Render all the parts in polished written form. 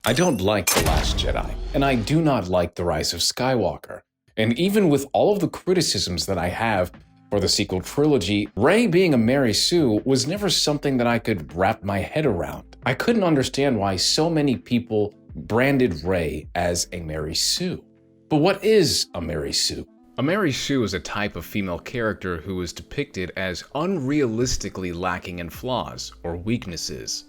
I don't like The Last Jedi, and I do not like The Rise of Skywalker. And even with all of the criticisms that I have for the sequel trilogy, Rey being a Mary Sue was never something that I could wrap my head around. I couldn't understand why so many people branded Rey as a Mary Sue. But what is a Mary Sue? A Mary Sue is a type of female character who is depicted as unrealistically lacking in flaws or weaknesses.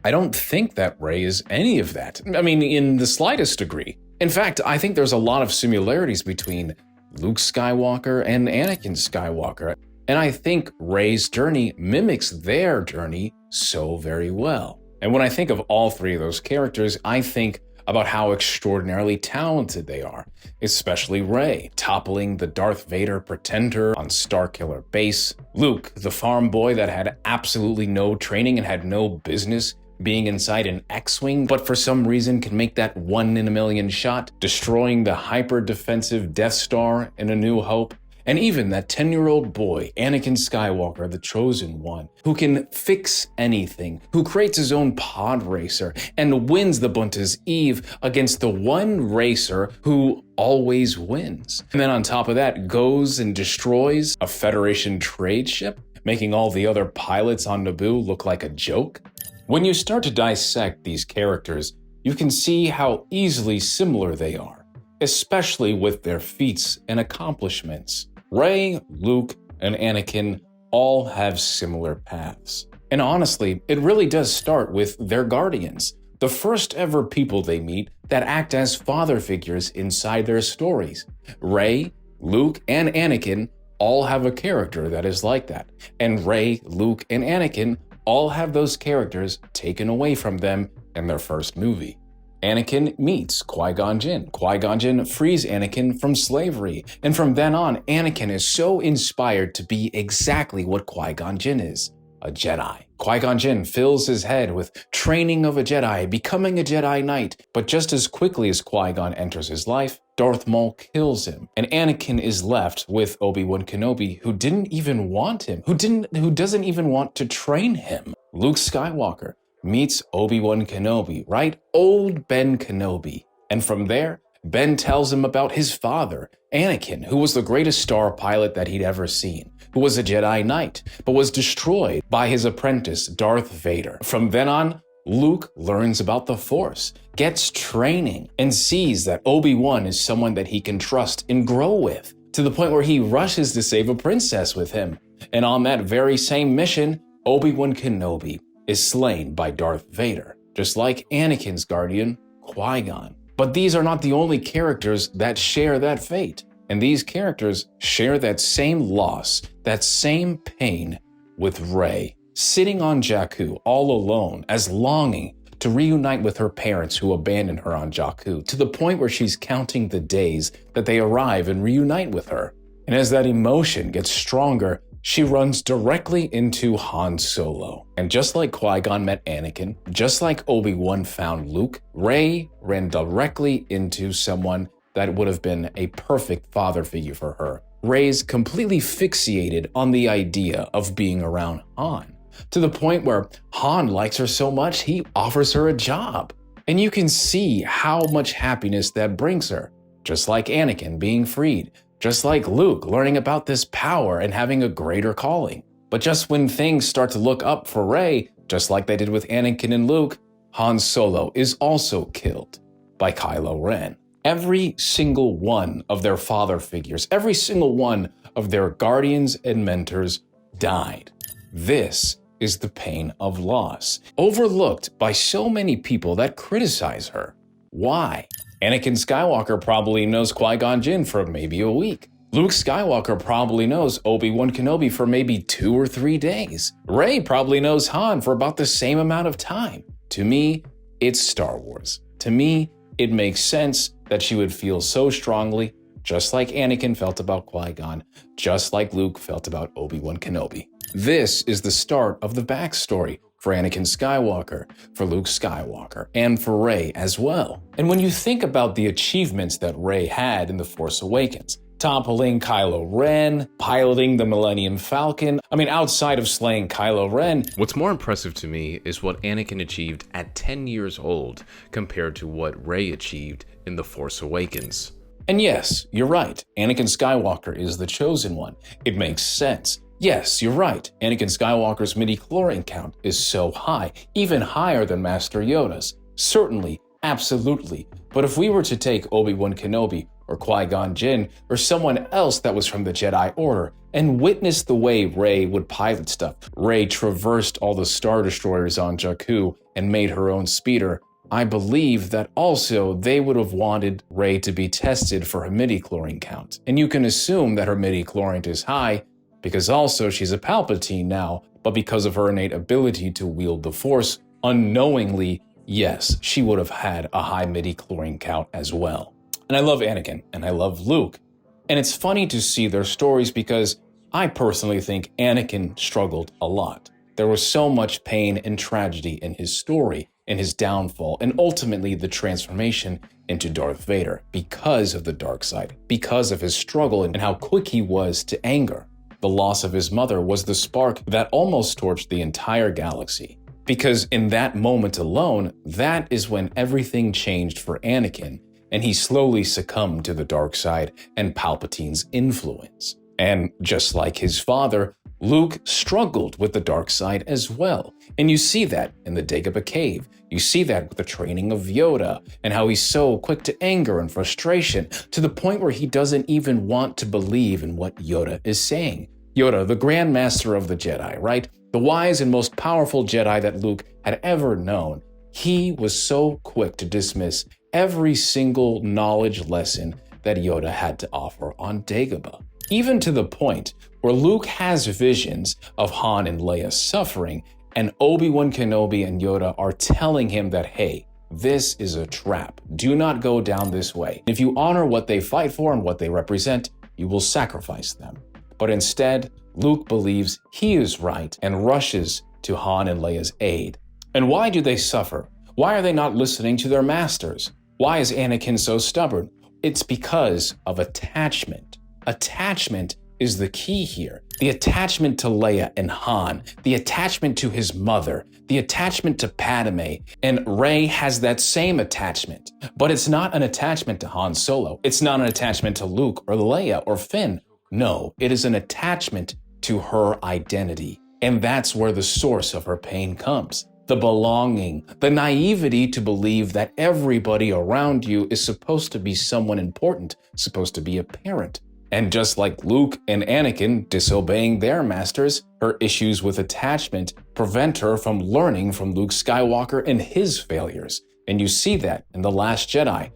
I don't think that Rey is any of that. I mean, in the slightest degree. In fact, I think there's a lot of similarities between Luke Skywalker and Anakin Skywalker, and I think Rey's journey mimics their journey so very well. And when I think of all three of those characters, I think about how extraordinarily talented they are, especially Rey, toppling the Darth Vader pretender on Starkiller Base, Luke, the farm boy that had absolutely no training and had no business being inside an X-Wing, but for some reason can make that 1 in a million shot, destroying the hyper-defensive Death Star in A New Hope, and even that 10-year-old boy, Anakin Skywalker, the Chosen One, who can fix anything, who creates his own pod racer, and wins the Bunta's Eve against the one racer who always wins. And then on top of that, goes and destroys a Federation trade ship, making all the other pilots on Naboo look like a joke. When you start to dissect these characters, you can see how easily similar they are, especially with their feats and accomplishments. Rey, Luke, and Anakin all have similar paths. And honestly, it really does start with their guardians, the first ever people they meet that act as father figures inside their stories. Rey, Luke, and Anakin all have a character that is like that. And Rey, Luke, and Anakin all have those characters taken away from them in their first movie. Anakin meets Qui-Gon Jinn. Qui-Gon Jinn frees Anakin from slavery. And from then on, Anakin is so inspired to be exactly what Qui-Gon Jinn is, a Jedi. Qui-Gon Jinn fills his head with training of a Jedi, becoming a Jedi Knight. But just as quickly as Qui-Gon enters his life, Darth Maul kills him, and Anakin is left with Obi-Wan Kenobi, who didn't even want him, who doesn't even want to train him. Luke Skywalker meets Obi-Wan Kenobi, right? Old Ben Kenobi. And from there, Ben tells him about his father, Anakin, who was the greatest star pilot that he'd ever seen, who was a Jedi Knight, but was destroyed by his apprentice, Darth Vader. From then on, Luke learns about the Force, gets training, and sees that Obi-Wan is someone that he can trust and grow with, to the point where he rushes to save a princess with him. And on that very same mission, Obi-Wan Kenobi is slain by Darth Vader, just like Anakin's guardian, Qui-Gon. But these are not the only characters that share that fate. And these characters share that same loss, that same pain with Rey, sitting on Jakku all alone, as longing to reunite with her parents who abandoned her on Jakku, to the point where she's counting the days that they arrive and reunite with her. And as that emotion gets stronger, she runs directly into Han Solo. And just like Qui-Gon met Anakin, just like Obi-Wan found Luke, Rey ran directly into someone that would have been a perfect father figure for her. Rey's completely fixated on the idea of being around Han, to the point where Han likes her so much he offers her a job. And you can see how much happiness that brings her, just like Anakin being freed, just like Luke learning about this power and having a greater calling. But just when things start to look up for Rey, just like they did with Anakin and Luke, Han Solo is also killed by Kylo Ren. Every single one of their father figures, every single one of their guardians and mentors died. This is the pain of loss, overlooked by so many people that criticize her. Why? Anakin Skywalker probably knows Qui-Gon Jinn for maybe a week. Luke Skywalker probably knows Obi-Wan Kenobi for maybe 2 or 3 days. Rey probably knows Han for about the same amount of time. To me, it's Star Wars. To me, it makes sense that she would feel so strongly, just like Anakin felt about Qui-Gon, just like Luke felt about Obi-Wan Kenobi. This is the start of the backstory for Anakin Skywalker, for Luke Skywalker, and for Rey as well. And when you think about the achievements that Rey had in The Force Awakens, toppling Kylo Ren, piloting the Millennium Falcon. I mean, outside of slaying Kylo Ren, what's more impressive to me is what Anakin achieved at 10 years old compared to what Rey achieved in The Force Awakens. And yes, you're right, Anakin Skywalker is the chosen one. It makes sense. Yes, you're right, Anakin Skywalker's midi-chlorian count is so high, even higher than Master Yoda's. Certainly, absolutely. But if we were to take Obi-Wan Kenobi, or Qui-Gon Jinn, or someone else that was from the Jedi Order, and witness the way Rey would pilot stuff. Rey traversed all the Star Destroyers on Jakku and made her own speeder. I believe that also they would have wanted Rey to be tested for her midi-chlorian count. And you can assume that her midi-chlorian is high, because also she's a Palpatine now, but because of her innate ability to wield the Force, unknowingly, yes, she would have had a high midi-chlorian count as well. And I love Anakin, and I love Luke. And it's funny to see their stories because I personally think Anakin struggled a lot. There was so much pain and tragedy in his story, in his downfall, and ultimately the transformation into Darth Vader because of the dark side, because of his struggle and how quick he was to anger. The loss of his mother was the spark that almost torched the entire galaxy. Because in that moment alone, that is when everything changed for Anakin, and he slowly succumbed to the dark side and Palpatine's influence. And just like his father, Luke struggled with the dark side as well. And you see that in the Dagobah Cave. You see that with the training of Yoda and how he's so quick to anger and frustration to the point where he doesn't even want to believe in what Yoda is saying. Yoda, the Grand Master of the Jedi, right? The wise and most powerful Jedi that Luke had ever known. He was so quick to dismiss every single knowledge lesson that Yoda had to offer on Dagobah. Even to the point where Luke has visions of Han and Leia suffering, and Obi-Wan Kenobi and Yoda are telling him that, hey, this is a trap. Do not go down this way. If you honor what they fight for and what they represent, you will sacrifice them. But instead, Luke believes he is right and rushes to Han and Leia's aid. And why do they suffer? Why are they not listening to their masters? Why is Anakin so stubborn? It's because of attachment. Attachment is the key here. The attachment to Leia and Han, the attachment to his mother, the attachment to Padme, and Rey has that same attachment. But it's not an attachment to Han Solo. It's not an attachment to Luke or Leia or Finn. No, it is an attachment to her identity. And that's where the source of her pain comes. The belonging, the naivety to believe that everybody around you is supposed to be someone important, supposed to be a parent. And just like Luke and Anakin disobeying their masters, her issues with attachment prevent her from learning from Luke Skywalker and his failures. And you see that in The Last Jedi.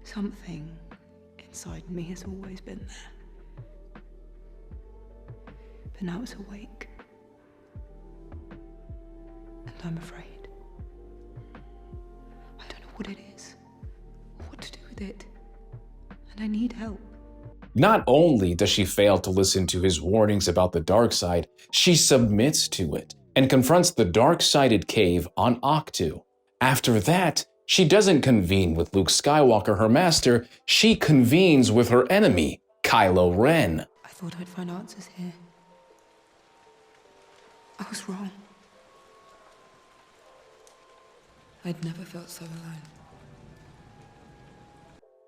Something inside me has always been there. But now it's awake. And I'm afraid. I don't know what it is, or what to do with it. And I need help. Not only does she fail to listen to his warnings about the dark side, she submits to it and confronts the dark-sided cave on Ahch-To. After that, she doesn't convene with Luke Skywalker, her master, she convenes with her enemy, Kylo Ren. I thought I'd find answers here. I was wrong. I'd never felt so alone.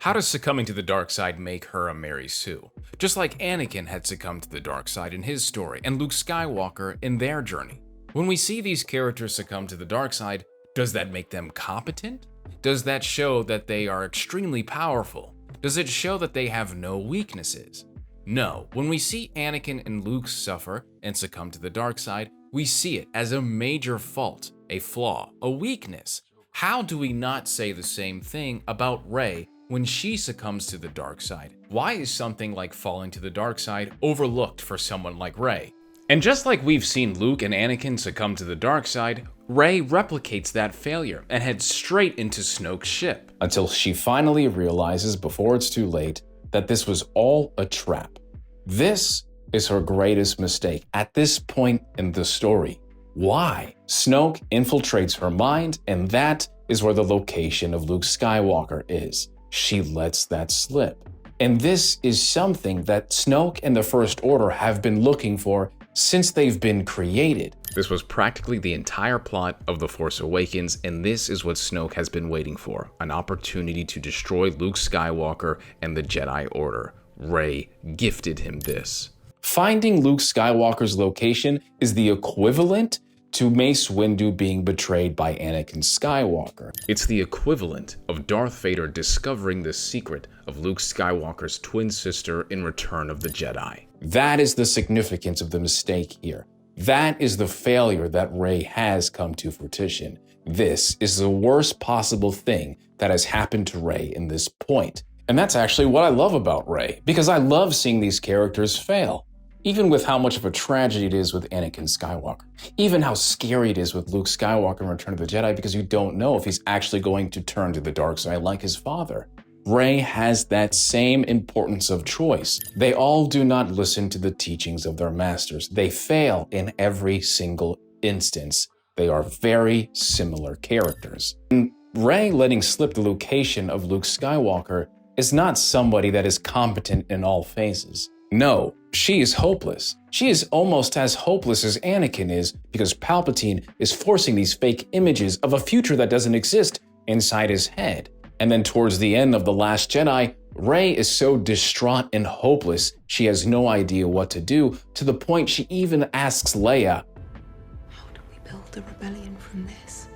How does succumbing to the dark side make her a Mary Sue? Just like Anakin had succumbed to the dark side in his story, and Luke Skywalker in their journey. When we see these characters succumb to the dark side, does that make them competent? Does that show that they are extremely powerful? Does it show that they have no weaknesses? No. When we see Anakin and Luke suffer and succumb to the dark side, we see it as a major fault, a flaw, a weakness. How do we not say the same thing about Rey when she succumbs to the dark side? Why is something like falling to the dark side overlooked for someone like Rey? And just like we've seen Luke and Anakin succumb to the dark side, Rey replicates that failure and heads straight into Snoke's ship. Until she finally realizes before it's too late that this was all a trap. This is her greatest mistake at this point in the story. Why? Snoke infiltrates her mind, and that is where the location of Luke Skywalker is. She lets that slip. And this is something that Snoke and the First Order have been looking for since they've been created. This was practically the entire plot of The Force Awakens, and this is what Snoke has been waiting for, an opportunity to destroy Luke Skywalker and the Jedi Order. Rey gifted him this. Finding Luke Skywalker's location is the equivalent to Mace Windu being betrayed by Anakin Skywalker. It's the equivalent of Darth Vader discovering the secret of Luke Skywalker's twin sister in Return of the Jedi. That is the significance of the mistake here. That is the failure that Rey has come to fruition. This is the worst possible thing that has happened to Rey in this point. And that's actually what I love about Rey, because I love seeing these characters fail. Even with how much of a tragedy it is with Anakin Skywalker. Even how scary it is with Luke Skywalker in Return of the Jedi, because you don't know if he's actually going to turn to the dark side like his father. Rey has that same importance of choice. They all do not listen to the teachings of their masters. They fail in every single instance. They are very similar characters. And Rey letting slip the location of Luke Skywalker is not somebody that is competent in all phases. No, she is hopeless. She is almost as hopeless as Anakin is because Palpatine is forcing these fake images of a future that doesn't exist inside his head. And then towards the end of The Last Jedi, Rey is so distraught and hopeless, she has no idea what to do, to the point she even asks Leia, How do we build a rebellion from this?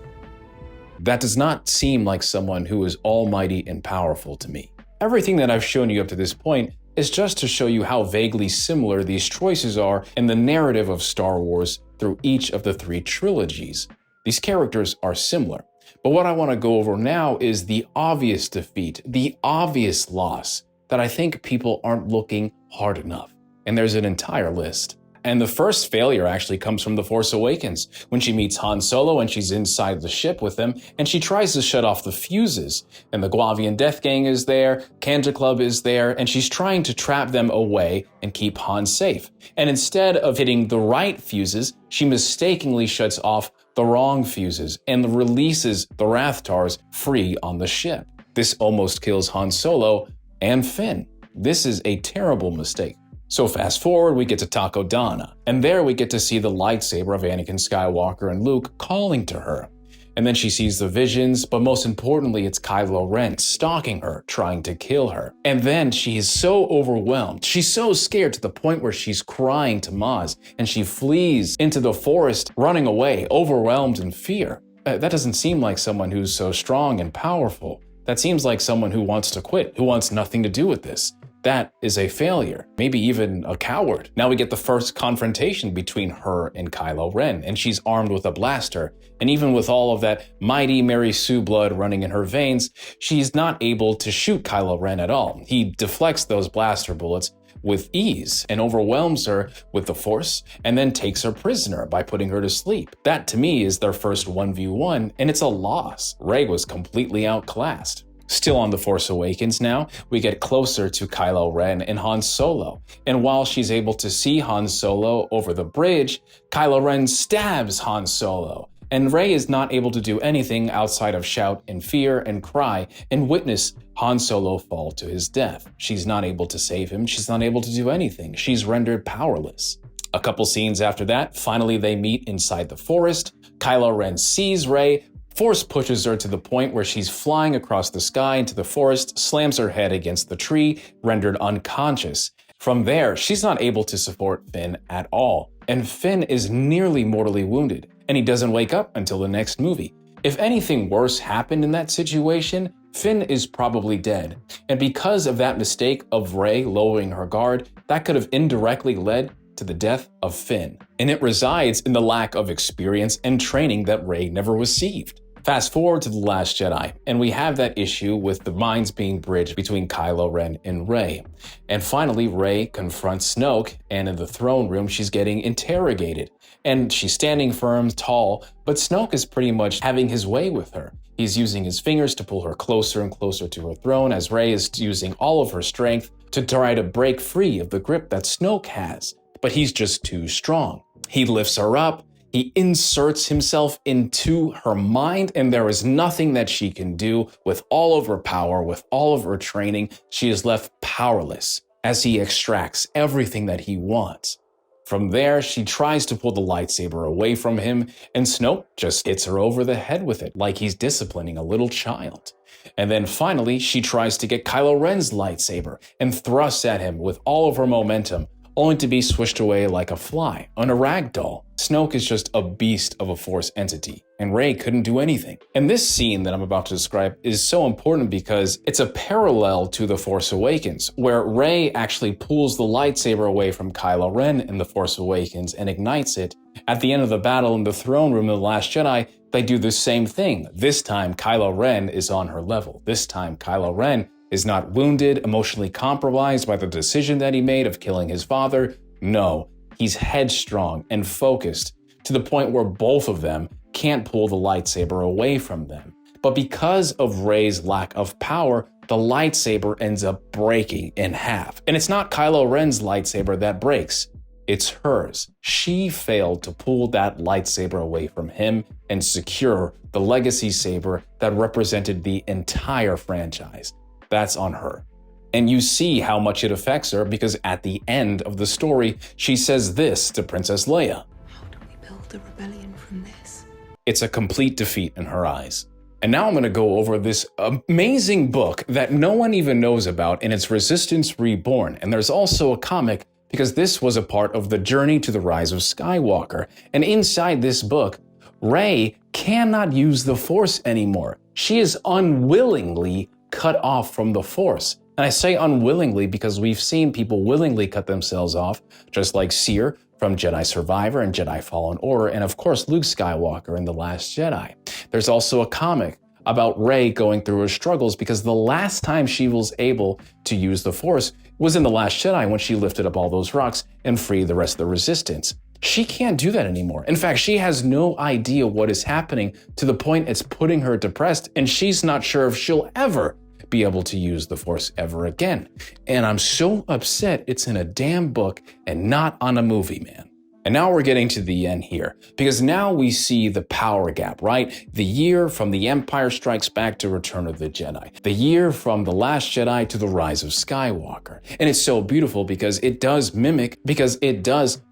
That does not seem like someone who is almighty and powerful to me. Everything that I've shown you up to this point is just to show you how vaguely similar these choices are in the narrative of Star Wars through each of the 3 trilogies. These characters are similar. But what I want to go over now is the obvious defeat, the obvious loss that I think people aren't looking hard enough. And there's an entire list. And the first failure actually comes from The Force Awakens, when she meets Han Solo and she's inside the ship with him, and she tries to shut off the fuses. And the Guavian Death Gang is there, Kanja Club is there, and she's trying to trap them away and keep Han safe. And instead of hitting the right fuses, she mistakenly shuts off the wrong fuses and releases the Rathtars free on the ship. This almost kills Han Solo and Finn. This is a terrible mistake. So fast forward, we get to Takodana, and there we get to see the lightsaber of Anakin Skywalker and Luke calling to her. And then she sees the visions, but most importantly, it's Kylo Ren stalking her, trying to kill her. And then she is so overwhelmed. She's so scared to the point where she's crying to Maz, and she flees into the forest, running away, overwhelmed in fear. That doesn't seem like someone who's so strong and powerful. That seems like someone who wants to quit, who wants nothing to do with this. That is a failure, maybe even a coward. Now we get the first confrontation between her and Kylo Ren, and she's armed with a blaster. And even with all of that mighty Mary Sue blood running in her veins, she's not able to shoot Kylo Ren at all. He deflects those blaster bullets with ease and overwhelms her with the Force, and then takes her prisoner by putting her to sleep. That to me is their first 1v1, and it's a loss. Rey was completely outclassed. Still on The Force Awakens now, we get closer to Kylo Ren and Han Solo. And while she's able to see Han Solo over the bridge, Kylo Ren stabs Han Solo. And Rey is not able to do anything outside of shout in fear and cry and witness Han Solo fall to his death. She's not able to save him. She's not able to do anything. She's rendered powerless. A couple scenes after that, finally they meet inside the forest. Kylo Ren sees Rey, Force pushes her to the point where she's flying across the sky into the forest, slams her head against the tree, rendered unconscious. From there, she's not able to support Finn at all, and Finn is nearly mortally wounded, and he doesn't wake up until the next movie. If anything worse happened in that situation, Finn is probably dead, and because of that mistake of Rey lowering her guard, that could have indirectly led to the death of Finn, and it resides in the lack of experience and training that Rey never received. Fast forward to The Last Jedi, and we have that issue with the minds being bridged between Kylo Ren and Rey. And finally, Rey confronts Snoke, and in the throne room, she's getting interrogated. And she's standing firm, tall, but Snoke is pretty much having his way with her. He's using his fingers to pull her closer and closer to her throne, as Rey is using all of her strength to try to break free of the grip that Snoke has. But he's just too strong. He lifts her up, He inserts himself into her mind, and there is nothing that she can do. With all of her power, with all of her training, she is left powerless as he extracts everything that he wants. From there, she tries to pull the lightsaber away from him, and Snoke just hits her over the head with it like he's disciplining a little child. And then finally, she tries to get Kylo Ren's lightsaber and thrusts at him with all of her momentum, only to be swished away like a fly on a rag doll. Snoke is just a beast of a Force entity, and Rey couldn't do anything. And this scene that I'm about to describe is so important because it's a parallel to The Force Awakens, where Rey actually pulls the lightsaber away from Kylo Ren in The Force Awakens and ignites it. At the end of the battle in the throne room of The Last Jedi, they do the same thing. This time, Kylo Ren is on her level. This time, Kylo Ren is not wounded, emotionally compromised by the decision that he made of killing his father. No, he's headstrong and focused to the point where both of them can't pull the lightsaber away from them. But because of Rey's lack of power, the lightsaber ends up breaking in half. And it's not Kylo Ren's lightsaber that breaks, it's hers. She failed to pull that lightsaber away from him and secure the legacy saber that represented the entire franchise. That's on her. And you see how much it affects her because at the end of the story, she says this to Princess Leia. How do we build a rebellion from this? It's a complete defeat in her eyes. And now I'm going to go over this amazing book that no one even knows about, and it's Resistance Reborn. And there's also a comic because this was a part of the Journey to the Rise of Skywalker. And inside this book, Rey cannot use the Force anymore. She is unwillingly cut off from the Force. And I say unwillingly because we've seen people willingly cut themselves off, just like Seer from Jedi Survivor and Jedi Fallen Order, and of course Luke Skywalker in The Last Jedi. There's also a comic about Rey going through her struggles because the last time she was able to use the Force was in The Last Jedi when she lifted up all those rocks and freed the rest of the Resistance. She can't do that anymore. In fact, she has no idea what is happening to the point it's putting her depressed, and she's not sure if she'll ever be able to use the Force ever again. And I'm so upset it's in a damn book and not on a movie, man. And now we're getting to the end here, because now we see the power gap, right? The year from The Empire Strikes Back to Return of the Jedi. The year from The Last Jedi to The Rise of Skywalker. And it's so beautiful because it does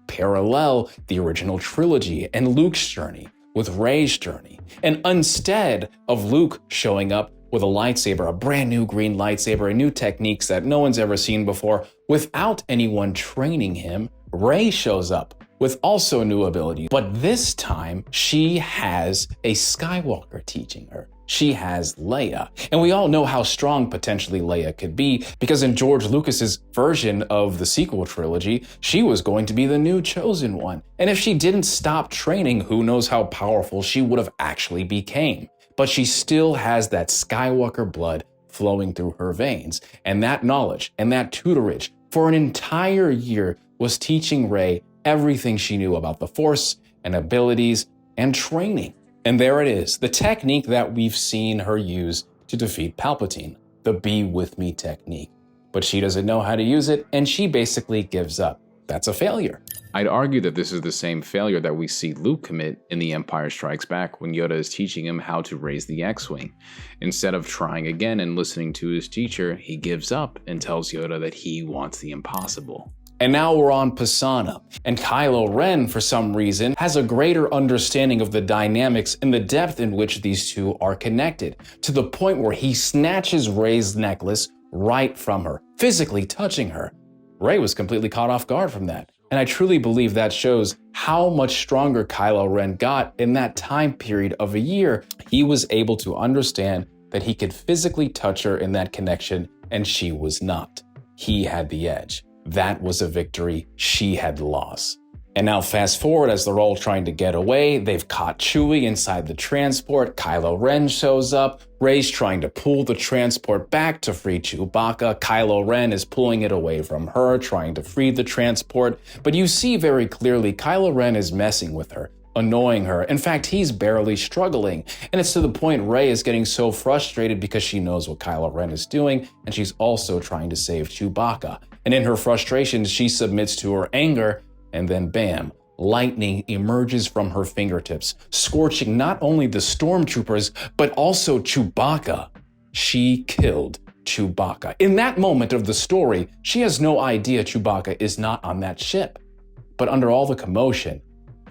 parallel the original trilogy and Luke's journey with Rey's journey. And instead of Luke showing up with a lightsaber, a brand new green lightsaber, and new techniques that no one's ever seen before, without anyone training him, Rey shows up with also new abilities. But this time, she has a Skywalker teaching her. She has Leia. And we all know how strong potentially Leia could be, because in George Lucas's version of the sequel trilogy, she was going to be the new chosen one. And if she didn't stop training, who knows how powerful she would have actually became. But she still has that Skywalker blood flowing through her veins. And that knowledge and that tutorage for an entire year was teaching Rey everything she knew about the Force and abilities and training. And there it is, the technique that we've seen her use to defeat Palpatine, the Be With Me technique. But she doesn't know how to use it, and she basically gives up. That's a failure. I'd argue that this is the same failure that we see Luke commit in The Empire Strikes Back when Yoda is teaching him how to raise the X-Wing. Instead of trying again and listening to his teacher, he gives up and tells Yoda that he wants the impossible. And now we're on Pisana, and Kylo Ren, for some reason, has a greater understanding of the dynamics and the depth in which these two are connected, to the point where he snatches Rey's necklace right from her, physically touching her. Rey was completely caught off guard from that. And I truly believe that shows how much stronger Kylo Ren got in that time period of a year. He was able to understand that he could physically touch her in that connection, and she was not. He had the edge. That was a victory. She had the loss. And now fast forward as they're all trying to get away. They've caught Chewie inside the transport. Kylo Ren shows up. Rey's trying to pull the transport back to free Chewbacca. Kylo Ren is pulling it away from her, trying to free the transport. But you see very clearly Kylo Ren is messing with her, annoying her. In fact, he's barely struggling. And it's to the point Rey is getting so frustrated because she knows what Kylo Ren is doing, and she's also trying to save Chewbacca. And in her frustration, she submits to her anger, and then bam, lightning emerges from her fingertips, scorching not only the stormtroopers, but also Chewbacca. She killed Chewbacca. In that moment of the story, she has no idea Chewbacca is not on that ship. But under all the commotion,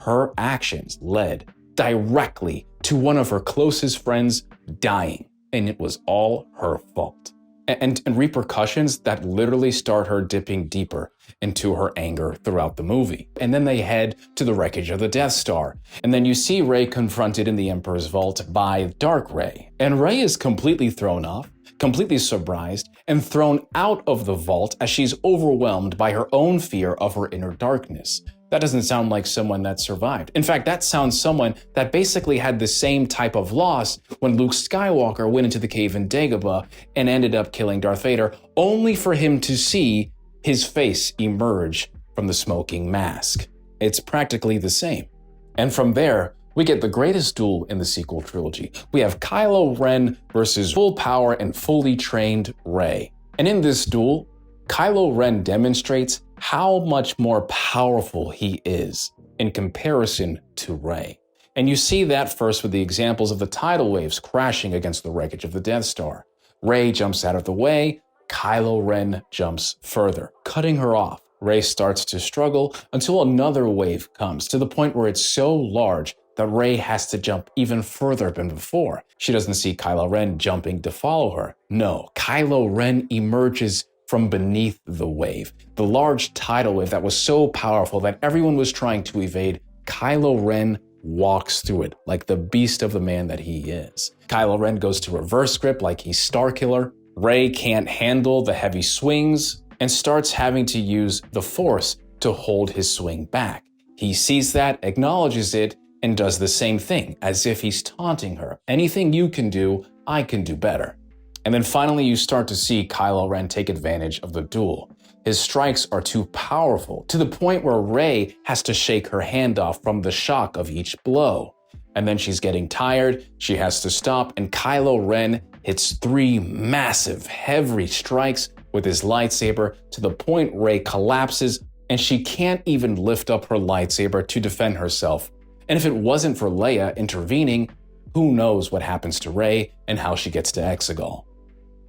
her actions led directly to one of her closest friends dying, and it was all her fault. And repercussions that literally start her dipping deeper into her anger throughout the movie. And then they head to the wreckage of the Death Star. And then you see Rey confronted in the Emperor's vault by Dark Rey. And Rey is completely thrown off, completely surprised, and thrown out of the vault as she's overwhelmed by her own fear of her inner darkness. That doesn't sound like someone that survived. In fact, that sounds someone that basically had the same type of loss when Luke Skywalker went into the cave in Dagobah and ended up killing Darth Vader, only for him to see his face emerge from the smoking mask. It's practically the same. And from there, we get the greatest duel in the sequel trilogy. We have Kylo Ren versus full power and fully trained Rey. And in this duel, Kylo Ren demonstrates how much more powerful he is in comparison to Rey. And you see that first with the examples of the tidal waves crashing against the wreckage of the Death Star. Rey jumps out of the way, Kylo Ren jumps further, cutting her off. Rey starts to struggle until another wave comes, to the point where it's so large that Rey has to jump even further than before. She doesn't see Kylo Ren jumping to follow her. No, Kylo Ren emerges from beneath the wave. The large tidal wave that was so powerful that everyone was trying to evade, Kylo Ren walks through it like the beast of the man that he is. Kylo Ren goes to reverse grip like he's Starkiller. Rey can't handle the heavy swings and starts having to use the Force to hold his swing back. He sees that, acknowledges it, and does the same thing, as if he's taunting her. Anything you can do, I can do better. And then finally you start to see Kylo Ren take advantage of the duel. His strikes are too powerful, to the point where Rey has to shake her hand off from the shock of each blow. And then she's getting tired, she has to stop, and Kylo Ren hits 3 massive, heavy strikes with his lightsaber to the point Rey collapses and she can't even lift up her lightsaber to defend herself. And if it wasn't for Leia intervening, who knows what happens to Rey and how she gets to Exegol.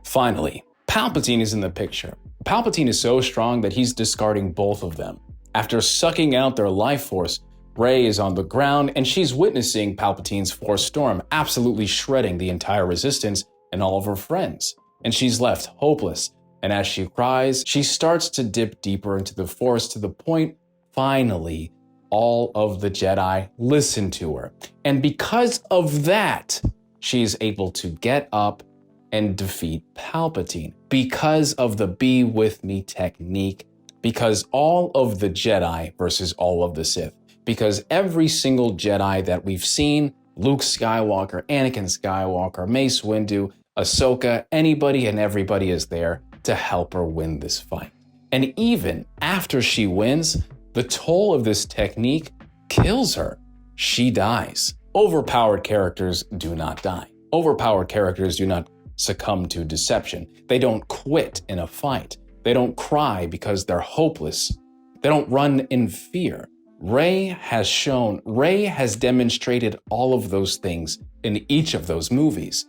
Finally, Palpatine is in the picture. Palpatine is so strong that he's discarding both of them. After sucking out their life force, Rey is on the ground and she's witnessing Palpatine's Force Storm absolutely shredding the entire Resistance and all of her friends. And she's left hopeless. And as she cries, she starts to dip deeper into the Force to the point, finally, all of the Jedi listen to her. And because of that, she's able to get up and defeat Palpatine. Because of the be with me technique, because all of the Jedi versus all of the Sith, because every single Jedi that we've seen, Luke Skywalker, Anakin Skywalker, Mace Windu, Ahsoka, anybody and everybody is there to help her win this fight. And even after she wins, the toll of this technique kills her. She dies. Overpowered characters do not die. Overpowered characters do not succumb to deception. They don't quit in a fight. They don't cry because they're hopeless. They don't run in fear. Rey has demonstrated all of those things in each of those movies.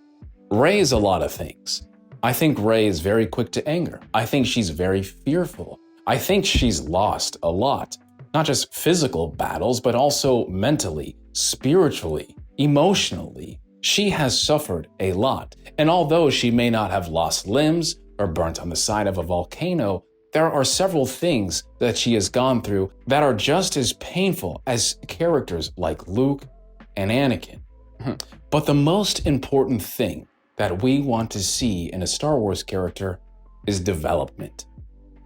Rey is a lot of things. I think Rey is very quick to anger. I think she's very fearful. I think she's lost a lot. Not just physical battles, but also mentally, spiritually, emotionally. She has suffered a lot. And although she may not have lost limbs or burnt on the side of a volcano, there are several things that she has gone through that are just as painful as characters like Luke and Anakin. But the most important thing that we want to see in a Star Wars character is development.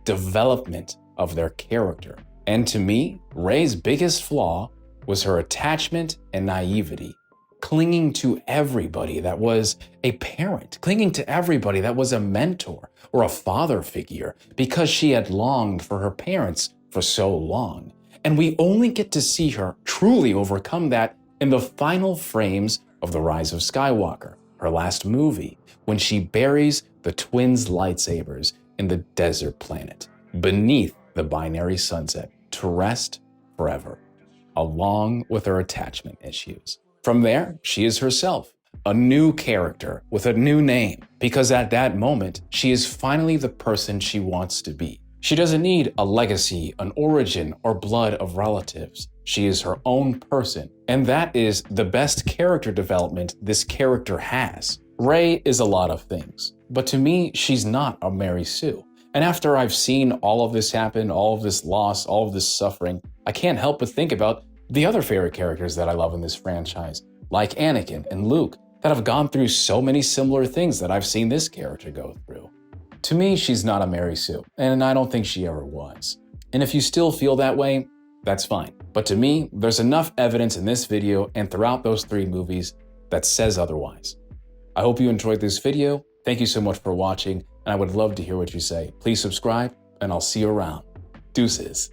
Development of their character. And to me, Rey's biggest flaw was her attachment and naivety. Clinging to everybody that was a parent, clinging to everybody that was a mentor or a father figure because she had longed for her parents for so long. And we only get to see her truly overcome that in the final frames of The Rise of Skywalker, her last movie, when she buries the twins' lightsabers in the desert planet beneath the binary sunset to rest forever. along with her attachment issues. From there, she is herself, a new character with a new name, because at that moment, she is finally the person she wants to be. She doesn't need a legacy, an origin, or blood of relatives. She is her own person, and that is the best character development this character has. Rey is a lot of things, but to me, she's not a Mary Sue. And after I've seen all of this happen, all of this loss, all of this suffering, I can't help but think about the other favorite characters that I love in this franchise, like Anakin and Luke, that have gone through so many similar things that I've seen this character go through. To me, she's not a Mary Sue, and I don't think she ever was. And if you still feel that way, that's fine. But to me, there's enough evidence in this video and throughout those 3 movies that says otherwise. I hope you enjoyed this video. Thank you so much for watching, and I would love to hear what you say. Please subscribe, and I'll see you around. Deuces.